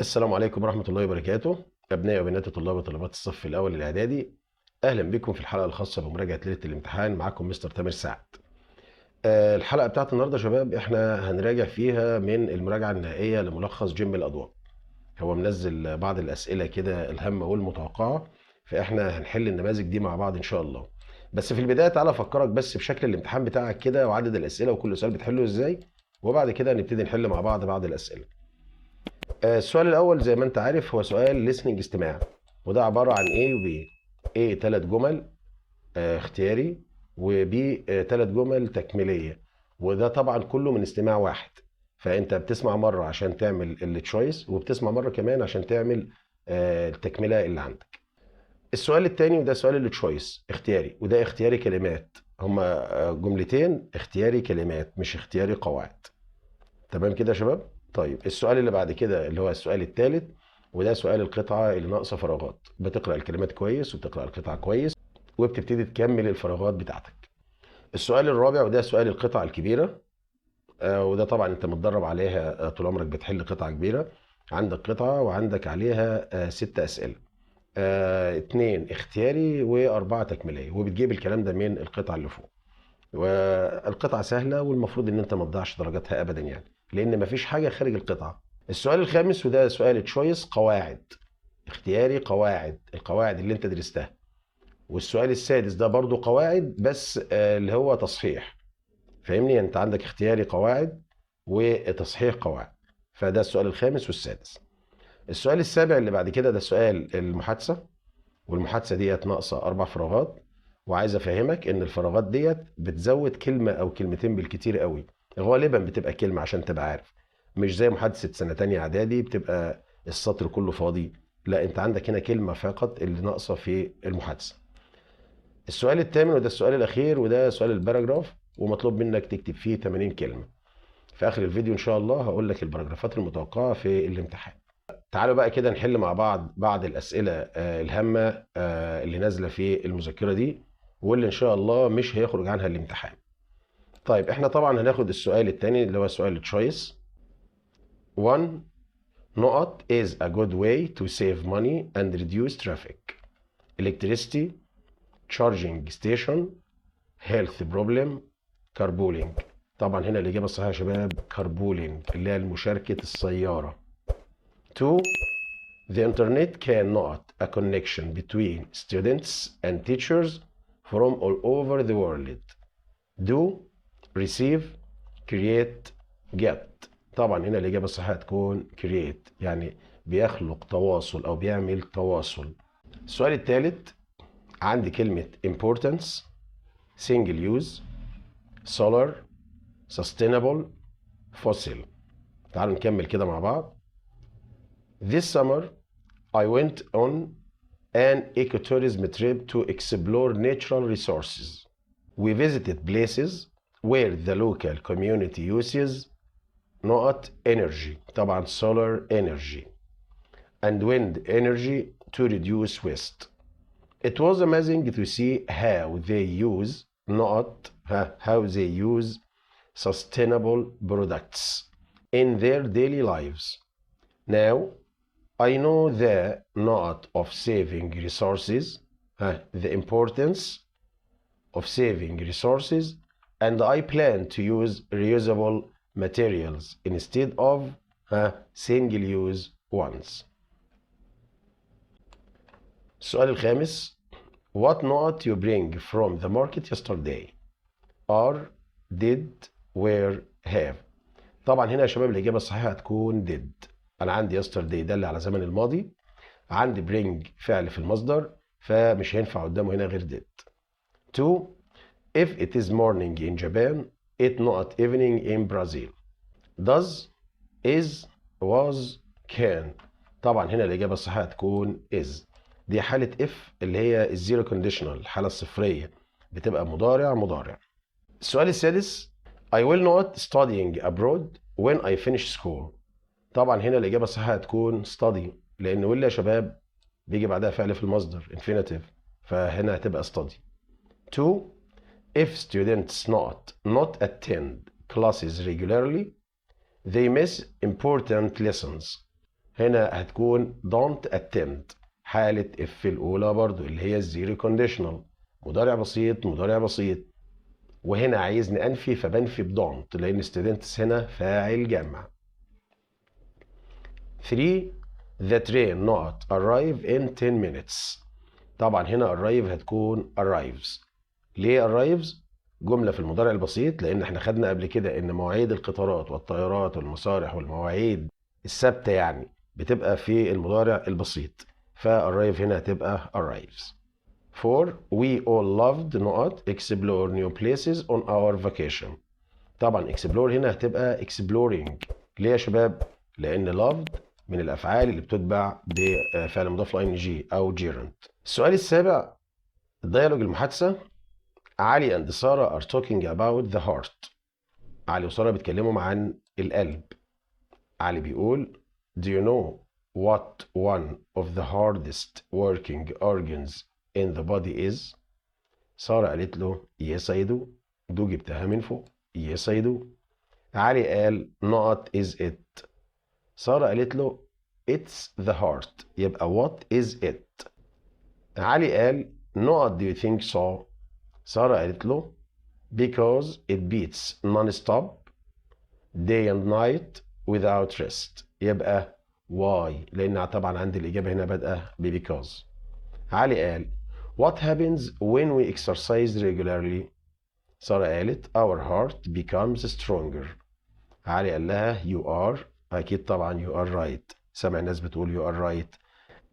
السلام عليكم ورحمة الله وبركاته. أبنائي وبنات طلاب وطالبات الصف الأول الإعدادي، أهلا بكم في الحلقة الخاصة بمراجعة ليلة الامتحان. معكم مستر تامر سعد. الحلقة بتاعت النهاردة يا شباب احنا هنراجع فيها من المراجعة النهائية لملخص جيم الأضواء. هو منزل بعض الأسئلة كده الهامة والمتوقعة، فاحنا هنحل النماذج دي مع بعض إن شاء الله. بس في البداية تعالى أفكرك بس بشكل الامتحان بتاعك كده وعدد الأسئلة وكل سؤال بتحله إزاي، وبعد كده نبتدي نحل مع بعض الأسئلة. السؤال الأول زي ما أنت عارف هو سؤال listening استماع، وده عبارة عن A و B. A 3 جمل اختياري، و B 3 جمل تكميلية، وده طبعا كله من استماع واحد. فأنت بتسمع مرة عشان تعمل التشويس، وبتسمع مرة كمان عشان تعمل التكملة اللي عندك. السؤال التاني وده سؤال التشويس اختياري، وده اختياري كلمات. هما جملتين اختياري كلمات مش اختياري قواعد. تمام كده يا شباب؟ طيب السؤال اللي بعد كده اللي هو السؤال الثالث، وده سؤال القطعة اللي ناقصة فراغات. بتقرأ الكلمات كويس وبتقرأ القطعة كويس وبتبتدي تكمل الفراغات بتاعتك. السؤال الرابع وده سؤال القطعة الكبيرة، وده طبعا انت متدرب عليها طول عمرك بتحل قطعة كبيرة. عندك قطعة وعندك عليها 6 أسئلة، 2 اختياري و4 تكميلية، وبتجيب الكلام ده من القطعة اللي فوق. والقطعة سهلة والمفروض ان انت ما تضيعش درجاتها ابدا، يعني لان مفيش حاجة خارج القطعة. السؤال الخامس وده سؤال تشويس قواعد، اختياري قواعد، القواعد اللي انت درستها. والسؤال السادس ده برضو قواعد بس اللي هو تصحيح. فاهمني؟ انت عندك اختياري قواعد وتصحيح قواعد. فده السؤال الخامس والسادس. السؤال السابع اللي بعد كده ده سؤال المحادثة، والمحادثة ديت ناقصة 4 فراغات. وعايز افهمك ان الفراغات ديت بتزود كلمة او كلمتين بالكتير قوي، غالبا بتبقى كلمة عشان تبقى عارف. مش زي محادثة سنة تانية اعدادي بتبقى السطر كله فاضي، لا انت عندك هنا كلمة فقط اللي ناقصة في المحادثة. السؤال الثامن وده السؤال الاخير وده سؤال الباراجراف، ومطلوب منك تكتب فيه 80 كلمة. في اخر الفيديو ان شاء الله هقول لك الباراجرافات المتوقعة في الامتحان. تعالوا بقى كده نحل مع بعض الأسئلة الهامة اللي نازلة في المذكرة دي، واللي إن شاء الله مش هيخرج عنها الامتحان. طيب احنا طبعا هناخد السؤال الثاني اللي هو سؤال التشويس. 1 نقط is a good way to save money and reduce traffic: electricity, charging station, health problem, carpooling. طبعا هنا الإجابة الصحيحة يا شباب carpooling، اللي هي مشاركة السيارة. 2 The internet can not a connection between students and teachers from all over the world. Do, receive, create, get. طبعا هنا الإجابة الصحيحة تكون create، يعني بيخلق تواصل أو بيعمل تواصل. السؤال الثالث عندي كلمة importance، single use، solar، sustainable، fossil. تعالوا نكمل كده مع بعض. This summer I went on an ecotourism trip to explore natural resources. We visited places where the local community uses not energy, طبعا solar energy, and wind energy to reduce waste. It was amazing to see how they use sustainable products in their daily lives. Now I know the not of saving resources, the importance of saving resources, and I plan to use reusable materials instead of single-use ones. السؤال الخامس What not you bring from the market yesterday? Are, did, were, have. طبعا هنا يا شباب الإجابة الصحيحة هتكون did. أنا عندي yesterday دل على زمن الماضي، عندي bring فعل في المصدر، فمش هينفع قدامه هنا غير did. 2 If it is morning in Japan, it not evening in Brazil. Does, is, was, can. طبعا هنا الإجابة الصحيحة تكون is. دي حالة if اللي هي الزيرو كونديشنال، الحالة الصفرية، بتبقى مضارع. السؤال السادس I will not studying abroad when I finish school. طبعا هنا الإجابة الصحيحة هتكون study، لأن will يا شباب بيجي بعدها فعل في المصدر infinitive، فهنا هتبقى study. 2 If students not attend classes regularly, they miss important lessons. هنا هتكون don't attempt حالة اف الأولى برضو اللي هي الزيرو كونديشنال، مضارع بسيط مضارع بسيط. وهنا عايزني أنفي فبنفي بدونت لأن students هنا فاعل جمع. 3 the train not arrive in 10 minutes. طبعا هنا arrive هتكون arrives. ليه arrives؟ جملة في المضارع البسيط لأن احنا خدنا قبل كده إن مواعيد القطارات والطيارات والمصالح والمواعيد الثابتة يعني بتبقى في المضارع البسيط، فarrive هنا هتبقى arrives. 4 we all loved not explore new places on our vacation. طبعا explore هنا هتبقى exploring. ليه يا شباب؟ لأن loved من الأفعال اللي بتتبع بفعل مضاف ل ing أو gerund. السؤال السابع الديالوج المحادثة. علي and سارة are talking about the heart. علي وسارة بيتكلموا عن القلب. علي بيقول do you know what one of the hardest working organs in the body is؟ سارة قالت له yes I do. دو جبتها من فوق yes I do. علي قال not is it. سارة قالت له it's the heart. يبقى what is it. علي قال not do you think so. سارة قالت له because it beats non-stop day and night without rest. يبقى why لأن طبعا عندي الإجابة هنا بادئة ب because. علي قال what happens when we exercise regularly. سارة قالت our heart becomes stronger. علي قال لها you are. أكيد طبعا you are right. سمع الناس بتقول you are right.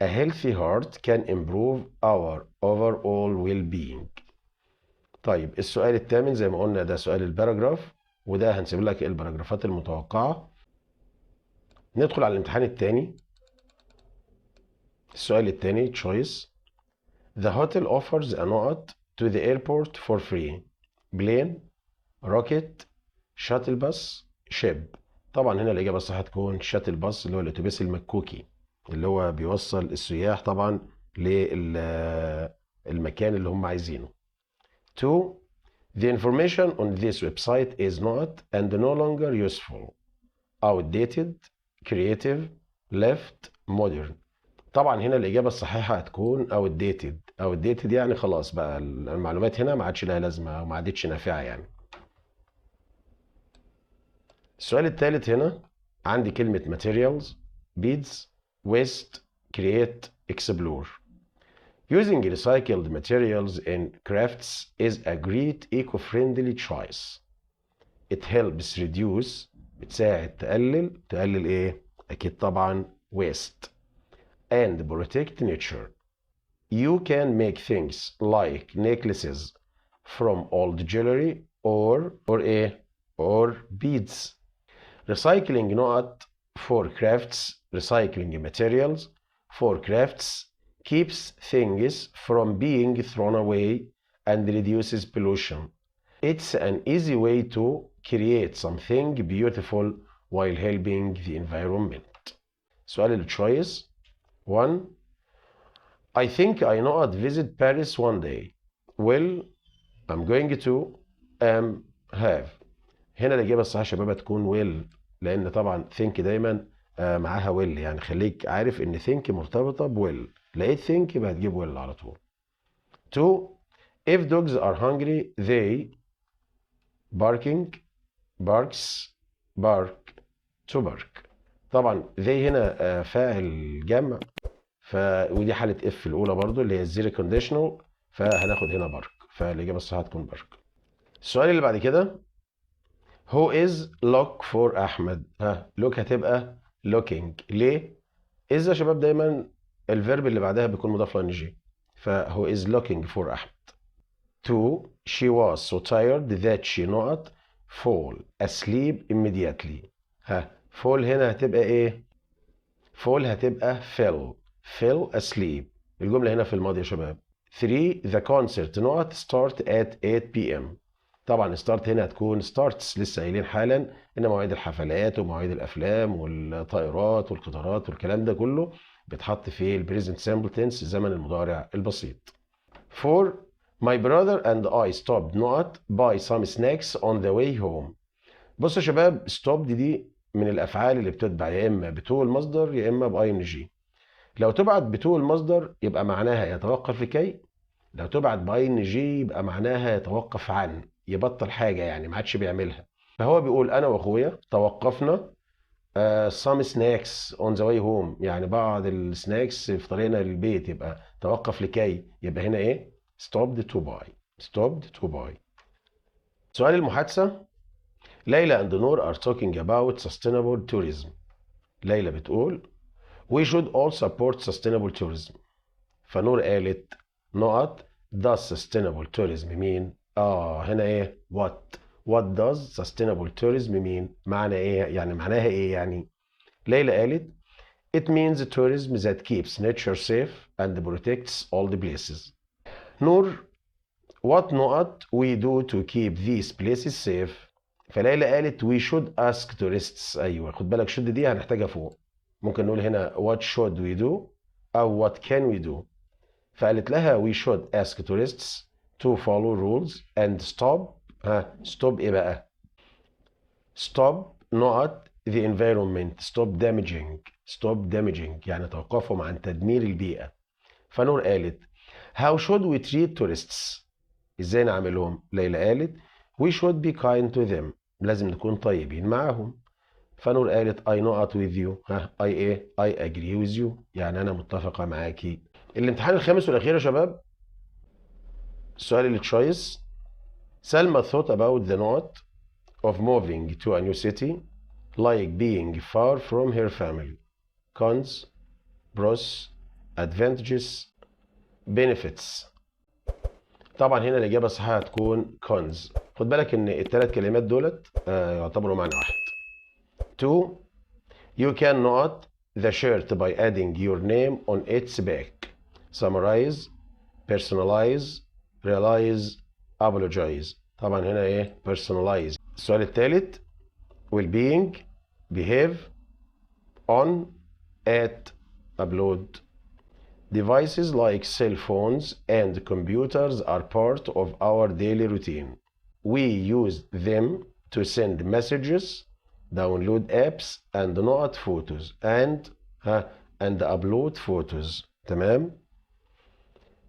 A healthy heart can improve our overall well-being. طيب السؤال الثامن زي ما قلنا ده سؤال الباراجراف، وده هنسيب لك الباراجرافات المتوقعة. ندخل على الامتحان الثاني. السؤال الثاني choice. The hotel offers a note to the airport for free. plane, rocket, shuttle bus, ship. طبعا هنا الإجابة الصح هتكون shuttle bus اللي هو الأتوبيس المكوكي اللي هو بيوصل السياح طبعا للمكان اللي هم عايزينه. 2. The information on this website is not and no longer useful. outdated, creative, left, modern. طبعا هنا الإجابة الصحيحة هتكون outdated. outdated يعني خلاص بقى المعلومات هنا ما عادش لها لازمة وما عادتش نافعة يعني. السؤال الثالث هنا عندي كلمة materials, beads, waste, create, explore. Using recycled materials in crafts is a great eco-friendly choice. It helps reduce بتساعد تقلل ايه؟ أكيد طبعا waste and protect nature. You can make things like necklaces from old jewelry or beads. Recycling not for crafts, recycling materials for crafts keeps things from being thrown away and reduces pollution. It's an easy way to create something beautiful while helping the environment. سؤال التشويس 1. I think I know I'd visit Paris one day. Well, I'm going to have. هنا الإجابة الصحيحة يا شباب هتكون will لأن طبعا think دايما معاها will يعني خليك عارف إن think مرتبطة ب will. لقيت think يبقى هتجيب will على طول. 2. If dogs are hungry they barks bark to bark. طبعا they هنا فاعل جمع ودي حالة اف الأولى برضو اللي هي الزيرو كونديشنال فهناخد هنا بارك فالإجابة الصحيحة هتكون بارك. السؤال اللي بعد كده Who is look for أحمد؟ look هتبقى looking. ليه؟ is يا شباب دايما الفيرب اللي بعدها بيكون مضاف ل ing فهو is looking for أحمد. 2. She was so tired that she not fall asleep immediately. fall هنا هتبقى ايه؟ fall هتبقى fell asleep. الجملة هنا في الماضي يا شباب. 3. The concert not start at 8 p.m. طبعا start هنا هتكون starts لسه قايلين حالا ان مواعيد الحفلات ومواعيد الافلام والطائرات والقطارات والكلام ده كله بيتحط في البريزنت سامبل تنس زمن المضارع البسيط. 4. My brother and I stopped not buy some snacks on the way home. بصوا يا شباب stop دي من الافعال اللي بتتبع يا اما بتو المصدر يا اما باي ان جي. لو تبعت بتو المصدر يبقى معناها يتوقف لكي، لو تبعت باي ان جي يبقى معناها يتوقف عن، يبطل حاجه يعني ما عادش بيعملها. فهو بيقول انا واخويا توقفنا some snacks on the way home، يعني بعض السناكس في طريقنا للبيت، يبقى توقف لكي، يبقى هنا ايه؟ stopped to buy. stopped to buy. سؤال المحادثة: ليلى and نور are talking about sustainable tourism. ليلى بتقول we should all support sustainable tourism. فنور قالت نقط does sustainable tourism mean؟ هنا ايه what does sustainable tourism mean؟ معنى ايه يعني؟ معناها ايه يعني؟ ليلى قالت it means tourism that keeps nature safe and protects all the places. نور what not we do to keep these places safe؟ فليلى قالت we should ask tourists. ايوه خد بالك should دي هنحتاجها فوق، ممكن نقول هنا what should we do او what can we do. فقالت لها we should ask tourists to follow rules and stop stop ايه بقى؟ stop not the environment stop damaging يعني توقفهم عن تدمير البيئة. فنور قالت how should we treat tourists؟ ازاي نعملهم؟ ليلى قالت we should be kind to them، لازم نكون طيبين معاهم. فنور قالت I not with you I agree with you، يعني انا متفقة معاكي. الامتحان الخامس والاخير يا شباب، السؤال اللي تشويس: سلمى thought about the note of moving to a new city like being far from her family. cons pros advantages benefits. طبعا هنا الإجابة الصحيحة هتكون cons. خد بالك إن الثلاث كلمات دولت يعتبروا معنى واحد. 2. You can not the shirt by adding your name on its back. Summarize, personalize, realize, apologize. طبعا هنا إيه؟ personalize. السؤال الثالث: well being behave on at upload. Devices like cell phones and computers are part of our daily routine. We use them to send messages, download apps and not photos and upload photos. تمام؟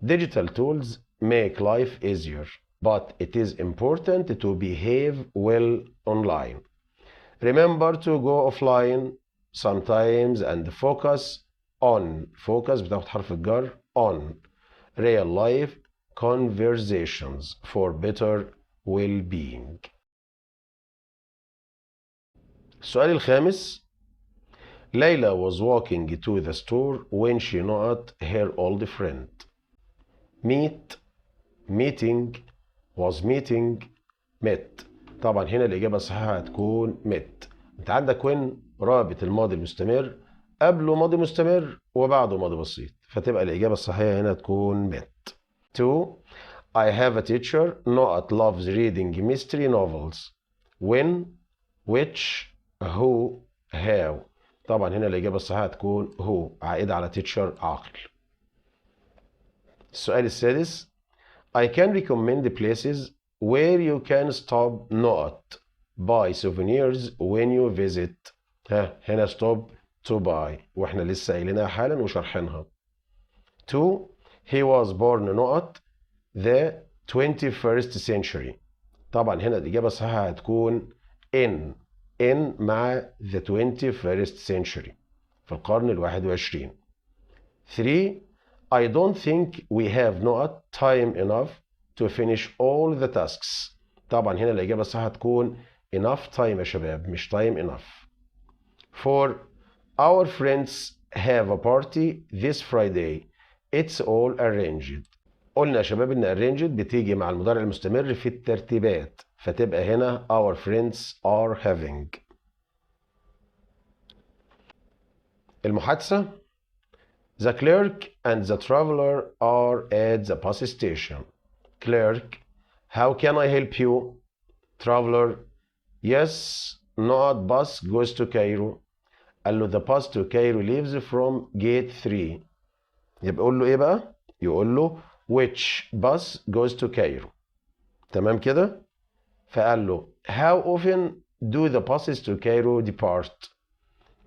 Digital tools make life easier, but it is important to behave well online. Remember to go offline sometimes and focus بتاخد حرف الجر on real life conversations for better well-being. السؤال الخامس: ليلى was walking to the store when she met her old friend. meet meeting was meeting met. طبعا هنا الإجابة الصحيحة هتكون met. انت عندك when رابط الماضي المستمر، قبله ماضي مستمر وبعده ماضي بسيط، فتبقى الإجابة الصحيحة هنا تكون met. 2. I have a teacher not loves reading mystery novels. when which who how. طبعا هنا الإجابة الصحيحة هتكون who عائدة على teacher عاقل. السؤال السادس: I can recommend places where you can stop not buy souvenirs when you visit. هنا stop to buy واحنا لسه قايلينها حالا وشرحينها. 2. He was born not the 21st century. طبعا هنا الإجابة الصحيحة هتكون in مع the 21st century في القرن ال21. 3. I don't think we have not time enough to finish all the tasks. طبعا هنا الإجابة الصحيحة هتكون enough time يا شباب مش time enough. 4. Our friends have a party this Friday. It's all arranged. قلنا يا شباب إن arranged بتيجي مع المضارع المستمر في الترتيبات، فتبقى هنا our friends are having. المحادثة: The clerk and the traveler are at the bus station. Clerk: How can I help you? Traveler: Yes, not bus goes to Cairo. قال له the bus to Cairo leaves from gate 3. يبقى يقول له ايه بقى؟ يقول له which bus goes to Cairo. تمام كده؟ فقال له how often do the buses to Cairo depart?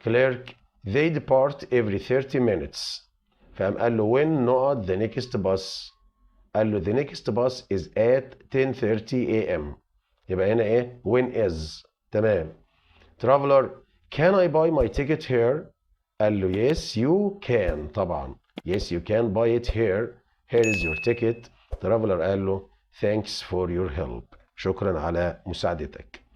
Clerk, they depart every 30 minutes. فقام قال له when not the next bus. قال له the next bus is at 10:30 a.m. يبقى هنا ايه when is. تمام. Traveler, can I buy my ticket here? قال له yes you can. طبعا yes you can buy it here. Here is your ticket. Traveler قال له thanks for your help. شكرا على مساعدتك.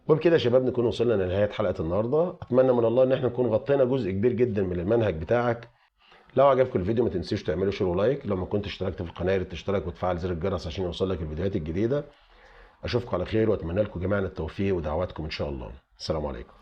وبكده يا شباب نكون وصلنا لنهاية حلقة النهاردة. أتمنى من الله إن احنا نكون غطينا جزء كبير جدا من المنهج بتاعك. لو عجبكم الفيديو ما تنسيش تعملوا شير ولايك. لو ما كنتش اشتركت في القناة يا ريت تشترك وتفعل زر الجرس عشان يوصلك الفيديوهات الجديدة. أشوفكم على خير وأتمنى لكم جميعا التوفيق ودعواتكم إن شاء الله. السلام عليكم.